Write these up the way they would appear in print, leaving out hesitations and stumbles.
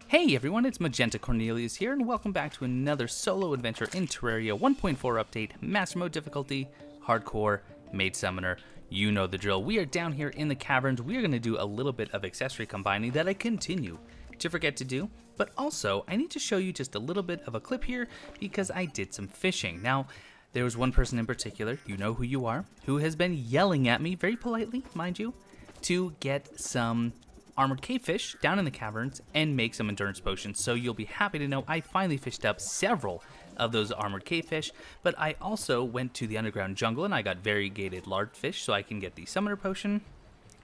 Hey everyone, it's Magenta Cornelius here, and welcome back to another solo adventure in Terraria 1.4 update, Master Mode difficulty, Hardcore, Mage Summoner. You know the drill. We are down here in the caverns. We are going to do a little bit of accessory combining that I continue to forget to do, but also I need to show you just a little bit of a clip here because I did some fishing. Now, there was one person in particular, you know who you are, who has been yelling at me, very politely, mind you, to get some armored cavefish down in the caverns and make some endurance potions. So you'll be happy to know I finally fished up several of those armored cavefish, but I also went to the underground jungle and I got variegated lardfish so I can get the summoner potion,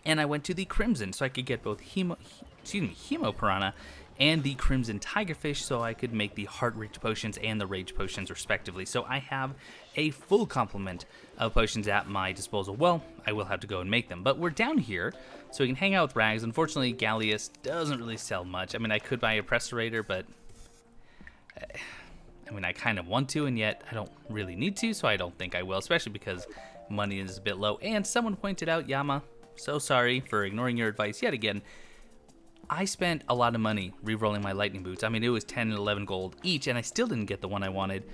and I went to the crimson so I could get both Hymenopteran and the crimson tigerfish so I could make the heart reach potions and the rage potions respectively. So I have a full complement of potions at my disposal. Well, I will have to go and make them, but we're down here so we can hang out with Rags. Unfortunately, Gallius doesn't really sell much. I mean, I could buy a Presterator, but I kind of want to, and yet I don't really need to, so I don't think I will, especially because money is a bit low. And someone pointed out, Yama, so sorry for ignoring your advice yet again. I spent a lot of money re-rolling my lightning boots. I mean, it was 10 and 11 gold each, and I still didn't get the one I wanted,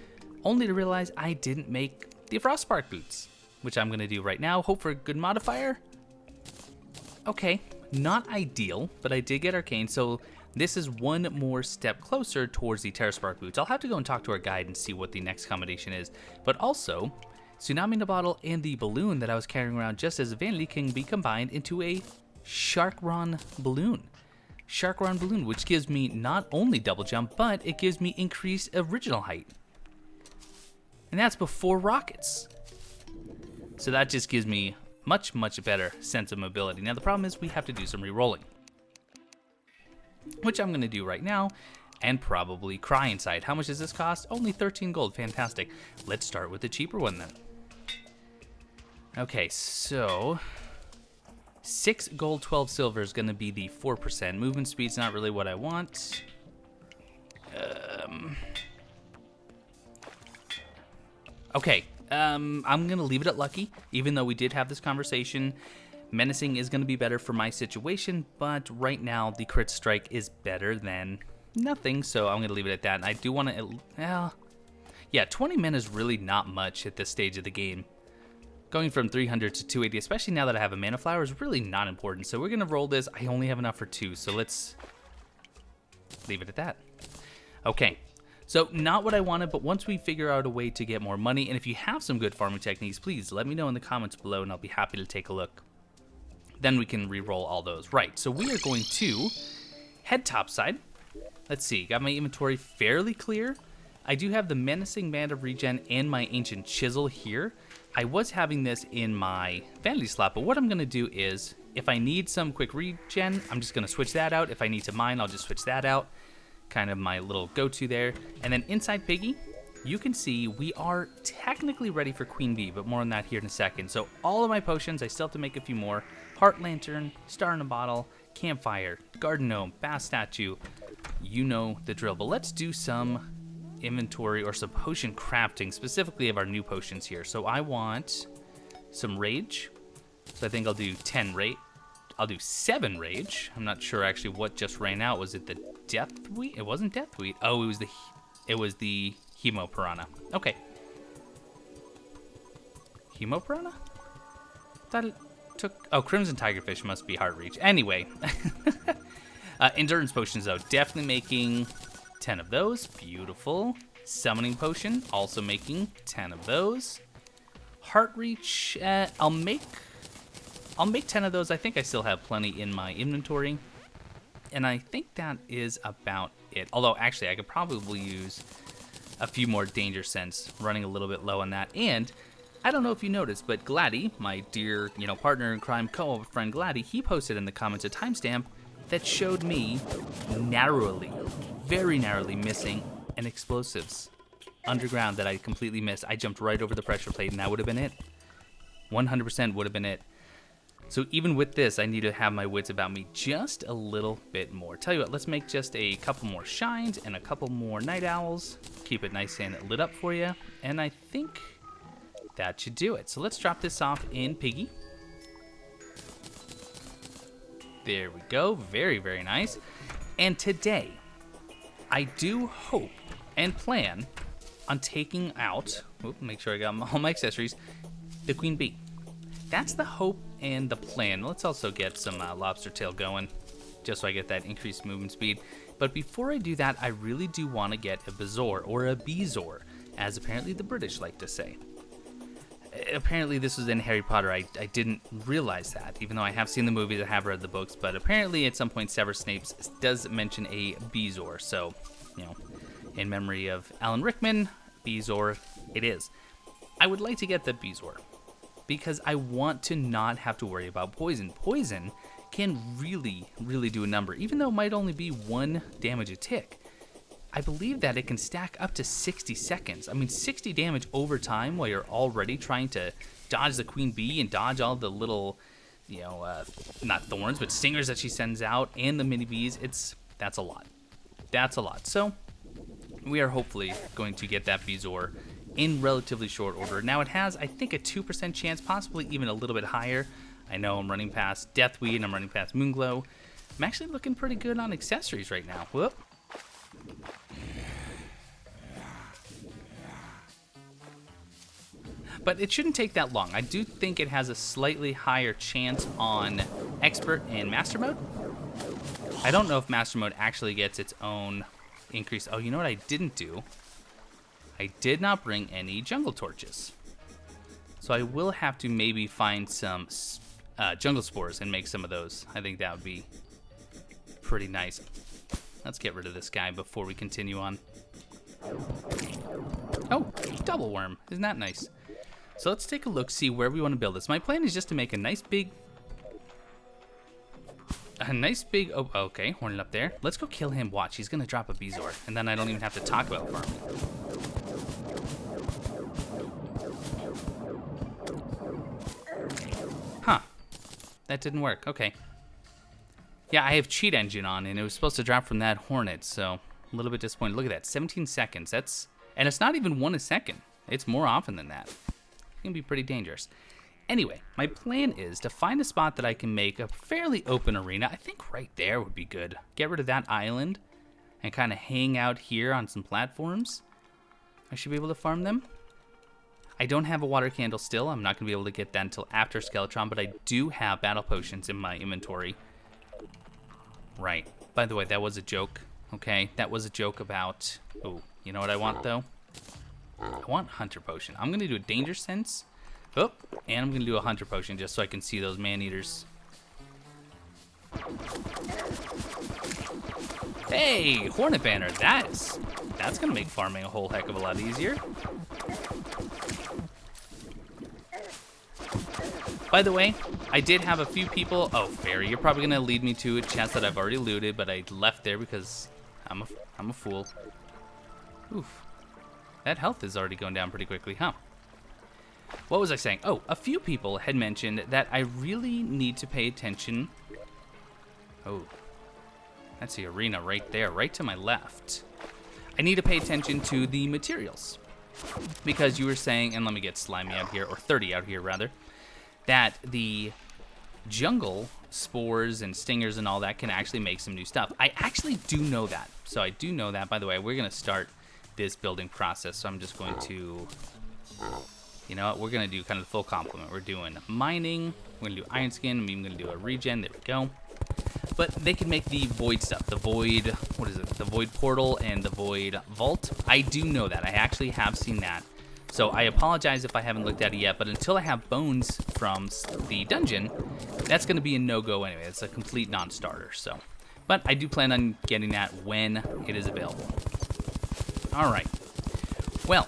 only to realize I didn't make the Frostbark boots, which I'm going to do right now. Hope for a good modifier. Okay, not ideal, but I did get Arcane, so this is one more step closer towards the Terraspark boots. I'll have to go and talk to our guide and see what the next combination is, but also, Tsunami in the Bottle and the balloon that I was carrying around just as a vanity can be combined into a Sharkron balloon. Sharkron balloon, which gives me not only double jump, but it gives me increased original height. And that's before rockets. So that just gives me much better sense of mobility. Now the problem is we have to do some re-rolling, which I'm going to do right now and probably cry inside. How much does this cost? Only 13 gold. Fantastic. Let's start with the cheaper one then. Okay, so 6 gold, 12 silver is going to be the 4%. Movement speed's not really what I want. Okay, I'm going to leave it at lucky, even though we did have this conversation. Menacing is going to be better for my situation, but right now the crit strike is better than nothing, so I'm going to leave it at that. And I do want to, yeah, 20 men is really not much at this stage of the game. Going from 300 to 280, especially now that I have a mana flower, is really not important. So we're going to roll this. I only have enough for 2, so let's leave it at that. Okay, so not what I wanted, but once we figure out a way to get more money, and if you have some good farming techniques, please let me know in the comments below, and I'll be happy to take a look. Then we can re-roll all those. Right, so we are going to head topside. Let's see, got my inventory fairly clear. I do have the Menacing Band of Regen and my Ancient Chisel here. I was having this in my vanity slot, but what I'm going to do is, if I need some quick regen, I'm just going to switch that out. If I need to mine, I'll just switch that out. Kind of my little go-to there. And then inside Piggy, you can see we are technically ready for Queen Bee, but more on that here in a second. So all of my potions, I still have to make a few more. Heart Lantern, Star in a Bottle, Campfire, Garden Gnome, Bass Statue. You know the drill, but let's do some inventory or some potion crafting, specifically of our new potions here. So I want some rage, so I think I'll do 10 rage. I'll do 7 rage. I'm not sure actually what just ran out. Was it the death wheat? It wasn't death wheat. Oh, it was the Hymenopteran. Okay, Hymenopteran. Thought it took, oh, crimson tigerfish must be heart reach. Anyway, endurance potions though, definitely making 10 of those. Beautiful. Summoning potion, also making 10 of those. Heart reach, I'll make 10 of those. I think I still have plenty in my inventory. And I think that is about it. Although actually I could probably use a few more danger sense, running a little bit low on that. And I don't know if you noticed, but Gladdy, my dear, partner in crime, co-op friend Gladdy, he posted in the comments a timestamp that showed me narrowly, very narrowly missing an explosives underground that I completely missed. I jumped right over the pressure plate and that would have been it. 100% would have been it. So even with this, I need to have my wits about me just a little bit more. Tell you what, let's make just a couple more shines and a couple more night owls. Keep it nice and lit up for you. And I think that should do it. So let's drop this off in Piggy. There we go. Very, very nice. And today, I do hope and plan on taking out, make sure I got all my accessories, the queen bee. That's the hope and the plan. Let's also get some lobster tail going, just so I get that increased movement speed. But before I do that, I really do want to get a bezoar, or a bezoar, as apparently the British like to say. Apparently this was in Harry Potter. I didn't realize that, even though I have seen the movies, I have read the books, but apparently at some point Severus Snape does mention a bezoar. So, you know, in memory of Alan Rickman, bezoar it is. I would like to get the bezoar because I want to not have to worry about poison. Poison can really, really do a number, even though it might only be 1 damage a tick. I believe that it can stack up to 60 seconds. I mean, 60 damage over time while you're already trying to dodge the queen bee and dodge all the little, you know, not thorns, but stingers that she sends out, and the mini bees. That's a lot. That's a lot. So we are hopefully going to get that bezoar in relatively short order. Now it has, I think, a 2% chance, possibly even a little bit higher. I know I'm running past Deathweed and I'm running past Moonglow. I'm actually looking pretty good on accessories right now. Whoop. But it shouldn't take that long. I do think it has a slightly higher chance on Expert and Master Mode. I don't know if Master Mode actually gets its own increase. Oh, you know what I didn't do? I did not bring any jungle torches. So I will have to maybe find some jungle spores and make some of those. I think that would be pretty nice. Let's get rid of this guy before we continue on. Oh, double worm. Isn't that nice? So let's take a look, see where we want to build this. My plan is just to make a nice big, oh, okay, Hornet up there. Let's go kill him. Watch, he's going to drop a bezoar, and then I don't even have to talk about farming. Huh, that didn't work, okay. Yeah, I have cheat engine on, and it was supposed to drop from that Hornet, so a little bit disappointed. Look at that, 17 seconds, and it's not even 1 a second. It's more often than that. It can be pretty dangerous. Anyway, my plan is to find a spot that I can make a fairly open arena. I think right there would be good. Get rid of that island and kind of hang out here on some platforms. I should be able to farm them. I don't have a water candle still. I'm not going to be able to get that until after Skeletron, but I do have battle potions in my inventory. Right. By the way, that was a joke. Okay, that was a joke about... Oh, you know what I want, though? I want Hunter Potion. I'm going to do a Danger Sense. Oh, and I'm going to do a Hunter Potion just so I can see those man-eaters. Hey, Hornet Banner. That's going to make farming a whole heck of a lot easier. By the way, I did have a few people... Oh, Fairy, you're probably going to lead me to a chest that I've already looted, but I left there because I'm a fool. Oof. That health is already going down pretty quickly, huh? What was I saying? Oh, a few people had mentioned that I really need to pay attention. Oh, that's the arena right there, right to my left. I need to pay attention to the materials. Because you were saying, and let me get slimy out here, or 30 out here rather, that the jungle spores and stingers and all that can actually make some new stuff. I actually do know that. So I do know that. By the way, we're going to start this building process, so I'm just going to, you know what, we're going to do kind of the full complement. We're doing mining, we're going to do iron skin, I'm even going to do a regen, there we go. But they can make the void stuff, the void, what is it, the void portal and the void vault. I do know that, I actually have seen that. So I apologize if I haven't looked at it yet, but until I have bones from the dungeon, that's going to be a no-go anyway. It's a complete non-starter, so. But I do plan on getting that when it is available. Alright, well,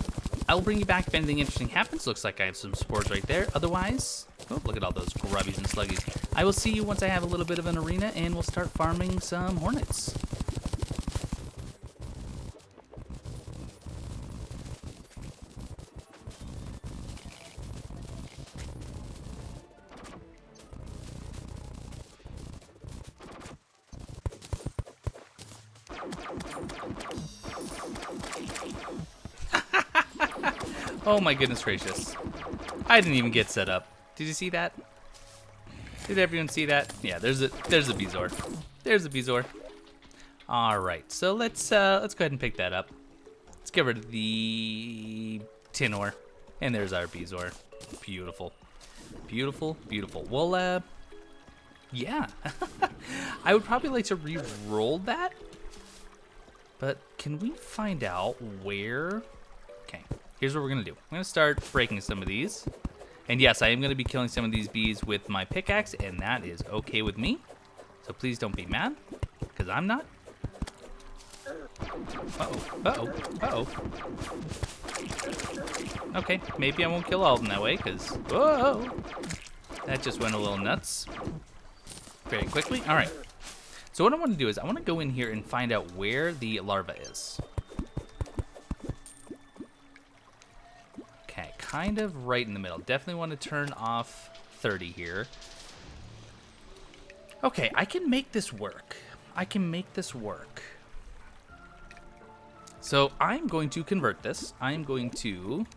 I'll bring you back if anything interesting happens. Looks like I have some spores right there. Otherwise, oh, look at all those grubbies and sluggies. I will see you once I have a little bit of an arena, and we'll start farming some hornets. Oh my goodness gracious. I didn't even get set up. Did you see that? Did everyone see that? Yeah, there's a bezoar. There's a bezoar. All right, so let's go ahead and pick that up. Let's get rid of the tin ore, and there's our bezoar. Beautiful, beautiful, beautiful. Well, yeah, I would probably like to re-roll that, but can we find out where? Okay, here's what we're gonna do. I'm gonna start breaking some of these, and yes, I am gonna be killing some of these bees with my pickaxe, and that is okay with me. So please don't be mad, because I'm not. Uh-oh. Okay, maybe I won't kill all of them that way, because, whoa, that just went a little nuts. Very quickly. All right. So what I want to do is I want to go in here and find out where the larva is. Okay, kind of right in the middle. Definitely want to turn off 30 here. Okay, I can make this work. So I'm going to convert this. I'm going to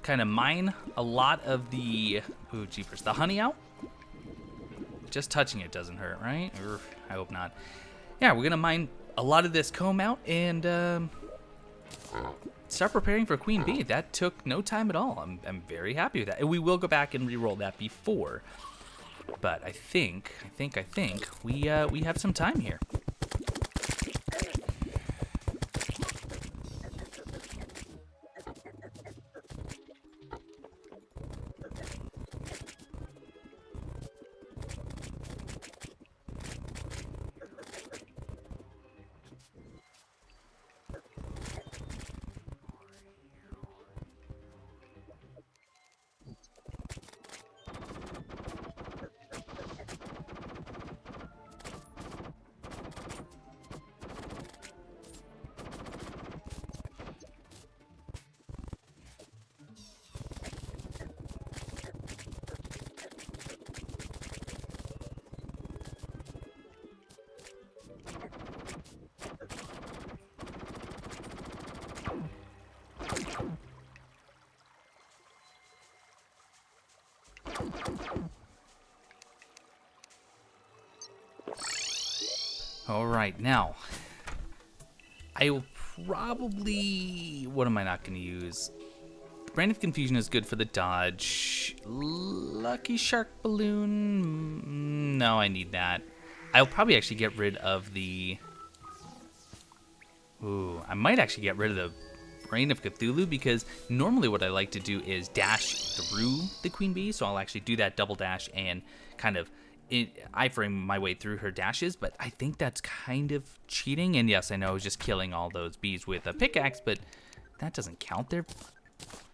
kind of mine a lot of the, ooh, jeepers, the honey out. Just touching it doesn't hurt, right? I hope not. Yeah, we're gonna mine a lot of this comb out and start preparing for Queen Bee. That took no time at all. I'm very happy with that. And we will go back and re-roll that before. But I think we have some time here. All right, now I will probably, what am I not going to use? Brand of Confusion is good for the dodge. Lucky Shark Balloon, no, I need that. I'll probably actually get rid of the, ooh, I might actually get rid of the Brain of Cthulhu, because normally what I like to do is dash through the Queen Bee, so I'll actually do that double dash and kind of iframe my way through her dashes, but I think that's kind of cheating. And yes, I know I was just killing all those bees with a pickaxe, but that doesn't count. They're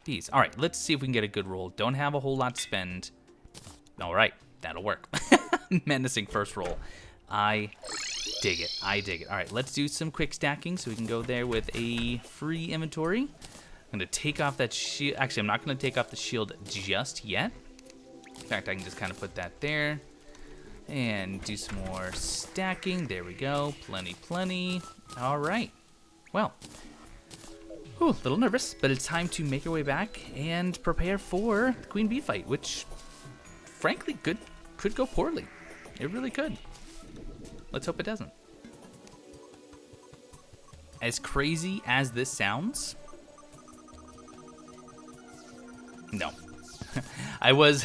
bees. All right, let's see if we can get a good roll. Don't have a whole lot to spend. All right, that'll work. Menacing first roll. I dig it. All right, let's do some quick stacking so we can go there with a free inventory. I'm going to take off that shield. Actually, I'm not going to take off the shield just yet. In fact, I can just kind of put that there. And do some more stacking. There we go. Plenty. All right. Well, a little nervous, but it's time to make our way back and prepare for the Queen Bee fight, which, frankly, could go poorly. It really could. Let's hope it doesn't. As crazy as this sounds, no. I was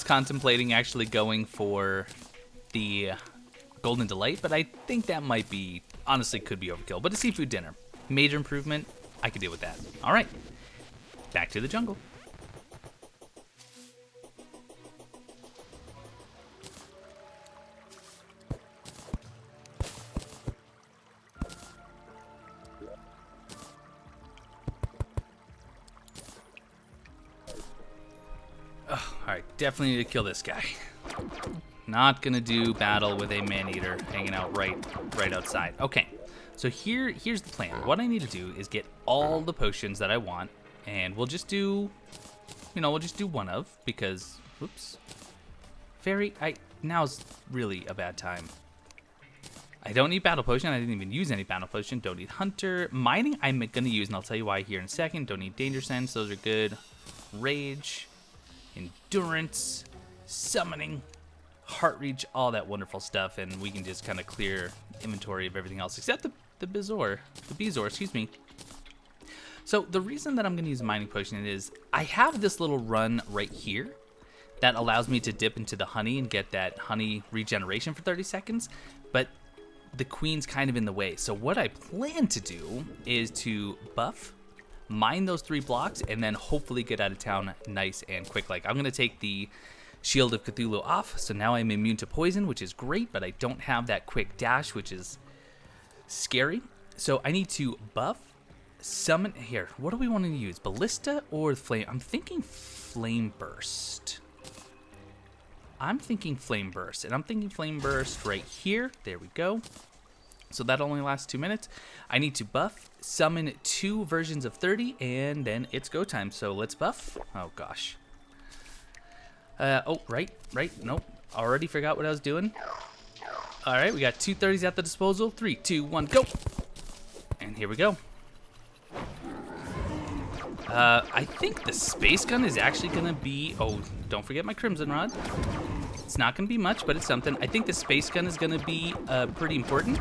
contemplating actually going for the Golden Delight, but I think that might be, honestly, could be overkill. But a seafood dinner, major improvement, I could deal with that. All right, back to the jungle. Alright, definitely need to kill this guy. Not gonna do battle with a man-eater hanging out right outside. Okay, so here's the plan. What I need to do is get all the potions that I want, and we'll just do, we'll just do one of, because, oops. Now's really a bad time. I don't need battle potion. I didn't even use any battle potion. Don't need hunter. Mining I'm gonna use, and I'll tell you why here in a second. Don't need danger sense. Those are good. Rage. Endurance, summoning, heart reach, all that wonderful stuff, and we can just kind of clear inventory of everything else except the Bezoar, excuse me. So the reason that I'm going to use a mining potion is I have this little run right here that allows me to dip into the honey and get that honey regeneration for 30 seconds, but the queen's kind of in the way. So what I plan to do is to buff, mine those 3 blocks, and then hopefully get out of town nice and quick. Like, I'm going to take the Shield of Cthulhu off, so now I'm immune to poison, which is great, but I don't have that quick dash, which is scary. So I need to buff, summon. Here, what do we want to use? Ballista or Flame? I'm thinking Flame Burst. I'm thinking Flame Burst, and I'm thinking Flame Burst right here. There we go. So that only lasts 2 minutes. I need to buff, summon 2 versions of 30, and then it's go time. So let's buff. Oh, gosh. Oh, right. Nope. Already forgot what I was doing. All right, we got 2 30s at the disposal. 3, 2, 1, go. And here we go. I think the space gun is actually going to be... Oh, don't forget my Crimson Rod. It's not going to be much, but it's something. I think the space gun is going to be pretty important,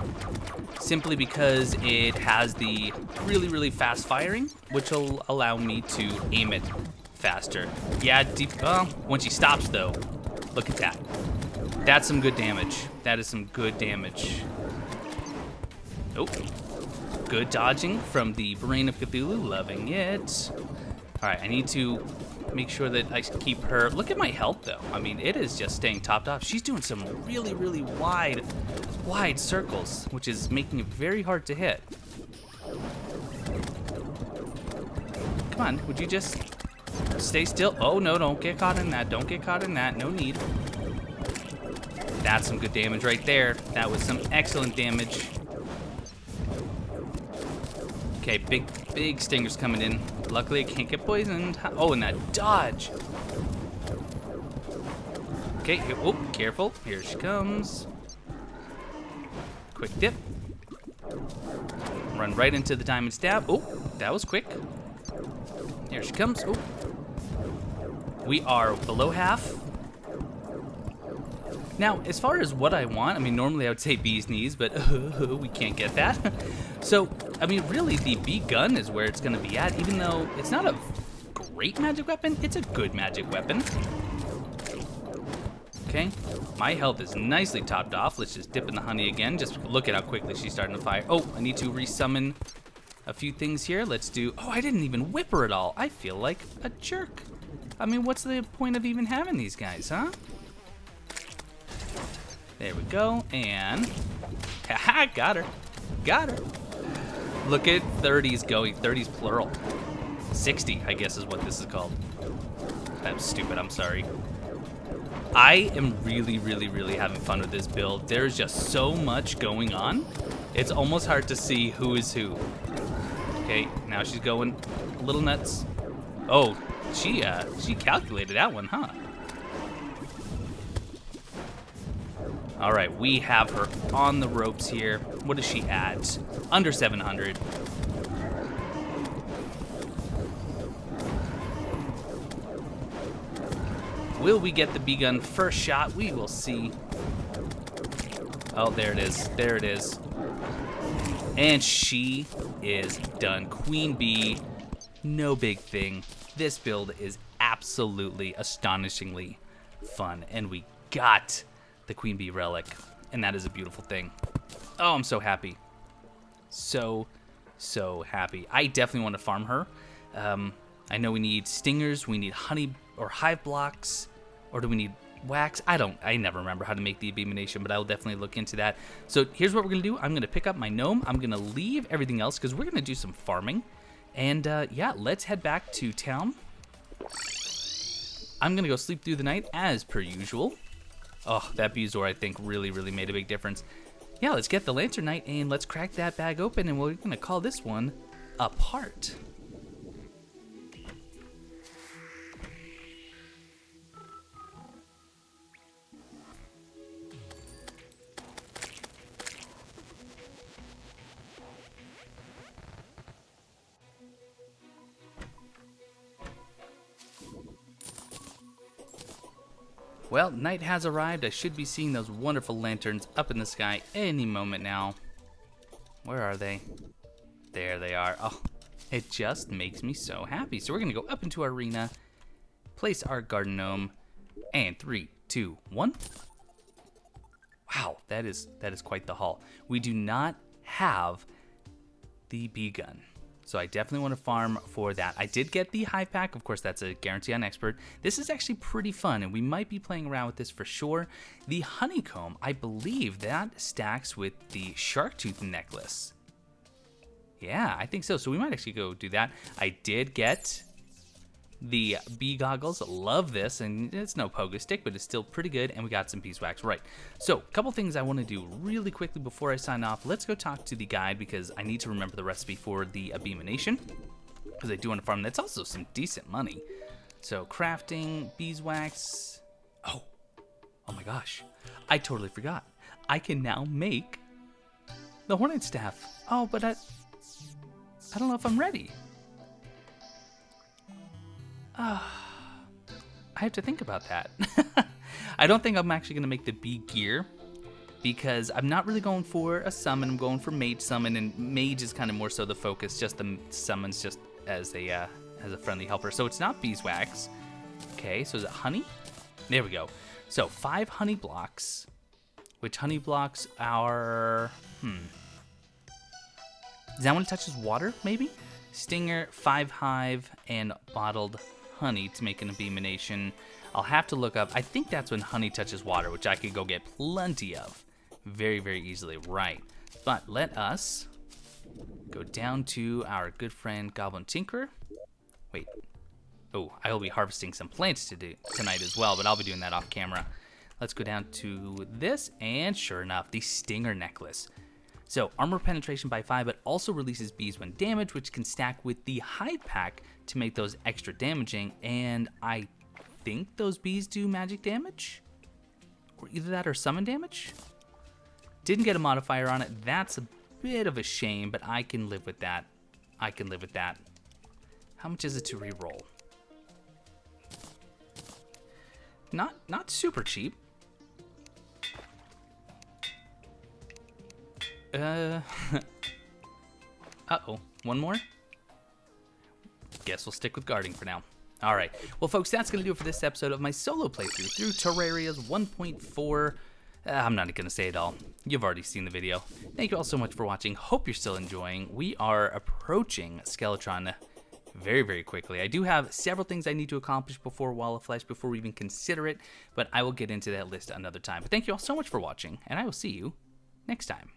simply because it has the really, really fast firing, which will allow me to aim it faster. Yeah, deep. When she stops, though, look at that. That's some good damage. That is some good damage. Oh. Good dodging from the Brain of Cthulhu. Loving it. All right, I need to make sure that I keep her. Look at my health, though. I mean, it is just staying topped off. She's doing some really, really wide circles, which is making it very hard to hit. Come on, would you just stay still? Oh, no, don't get caught in that. Don't get caught in that. No need. That's some good damage right there. That was some excellent damage. Okay, big stingers coming in. Luckily, I can't get poisoned. Oh, and that dodge. Okay, oh, careful. Here she comes. Quick dip. Run right into the diamond stab. Oh, that was quick. Here she comes. Oh. We are below half. Now, as far as what I want, I mean, normally I would say bee's knees, but we can't get that. So, I mean, really, the bee gun is where it's going to be at, even though it's not a great magic weapon, it's a good magic weapon. Okay, my health is nicely topped off. Let's just dip in the honey again. Just look at how quickly she's starting to fire. Oh, I need to resummon a few things here. Let's do... Oh, I didn't even whip her at all. I feel like a jerk. I mean, what's the point of even having these guys, huh? There we go, and haha, got her. Look at 30s going, 30s plural. 60, I guess is what this is called. That was stupid, I'm sorry. I am really, really, really having fun with this build. There's just so much going on. It's almost hard to see who is who. Okay, now she's going a little nuts. Oh, she calculated that one, huh? All right, we have her on the ropes here. What does she add? Under 700. Will we get the bee gun first shot? We will see. Oh, there it is. There it is. And she is done. Queen bee, no big thing. This build is absolutely astonishingly fun. And we got the Queen Bee Relic, and that is a beautiful thing. Oh, I'm so happy. So happy. I definitely want to farm her. I know we need stingers, we need honey or hive blocks, or do we need wax? I never remember how to make the abomination, but I'll definitely look into that. So here's what we're gonna do. I'm gonna pick up my gnome. I'm gonna leave everything else because we're gonna do some farming. And yeah, let's head back to town. I'm gonna go sleep through the night as per usual. Oh, that Bezoar, I think, really, really made a big difference. Yeah, let's get the Lantern Knight and let's crack that bag open, and we're going to call this one Apart. Well, night has arrived. I should be seeing those wonderful lanterns up in the sky any moment now. Where are they? There they are. Oh, it just makes me so happy. So we're going to go up into our arena, place our garden gnome, and 3, 2, 1. Wow, that is quite the haul. We do not have the bee gun, so I definitely want to farm for that. I did get the hive pack. Of course, that's a guarantee on expert. This is actually pretty fun, and we might be playing around with this for sure. The honeycomb, I believe that stacks with the shark tooth necklace. Yeah, I think so. So we might actually go do that. I did get the bee goggles. Love this, and it's no pogo stick, but it's still pretty good, and we got some beeswax. Right, so a couple things I want to do really quickly before I sign off. Let's go talk to the guide, because I need to remember the recipe for the abeemination, because I do want to farm. That's also some decent money. So crafting, beeswax. Oh my gosh, I totally forgot. I can now make the hornet staff. Oh, but I don't know if I'm ready. I have to think about that. I don't think I'm actually going to make the bee gear, because I'm not really going for a summon. I'm going for mage summon, and mage is kind of more so the focus, just the summons just as a friendly helper. So it's not beeswax. Okay, so is it honey? There we go. So 5 honey blocks, which honey blocks are, is that one that touches water, maybe? Stinger, 5 hive, and bottled honey to make an abeemination. I'll have to look up. I think that's when honey touches water, which I could go get plenty of very, very easily. Right. But let us go down to our good friend Goblin Tinkerer. Wait. Oh, I will be harvesting some plants tonight as well, but I'll be doing that off camera. Let's go down to this, and sure enough, the Stinger necklace. So armor penetration by 5, but also releases bees when damaged, which can stack with the hive pack to make those extra damaging. And I think those bees do magic damage, or either that or summon damage. Didn't get a modifier on it. That's a bit of a shame, but I can live with that. I can live with that. How much is it to reroll? Not super cheap. Uh-oh, one more? Guess we'll stick with guarding for now. All right, well, folks, that's going to do it for this episode of my solo playthrough through Terraria's 1.4. I'm not going to say it all. You've already seen the video. Thank you all so much for watching. Hope you're still enjoying. We are approaching Skeletron very, very quickly. I do have several things I need to accomplish before Wall of Flesh, before we even consider it, but I will get into that list another time. But thank you all so much for watching, and I will see you next time.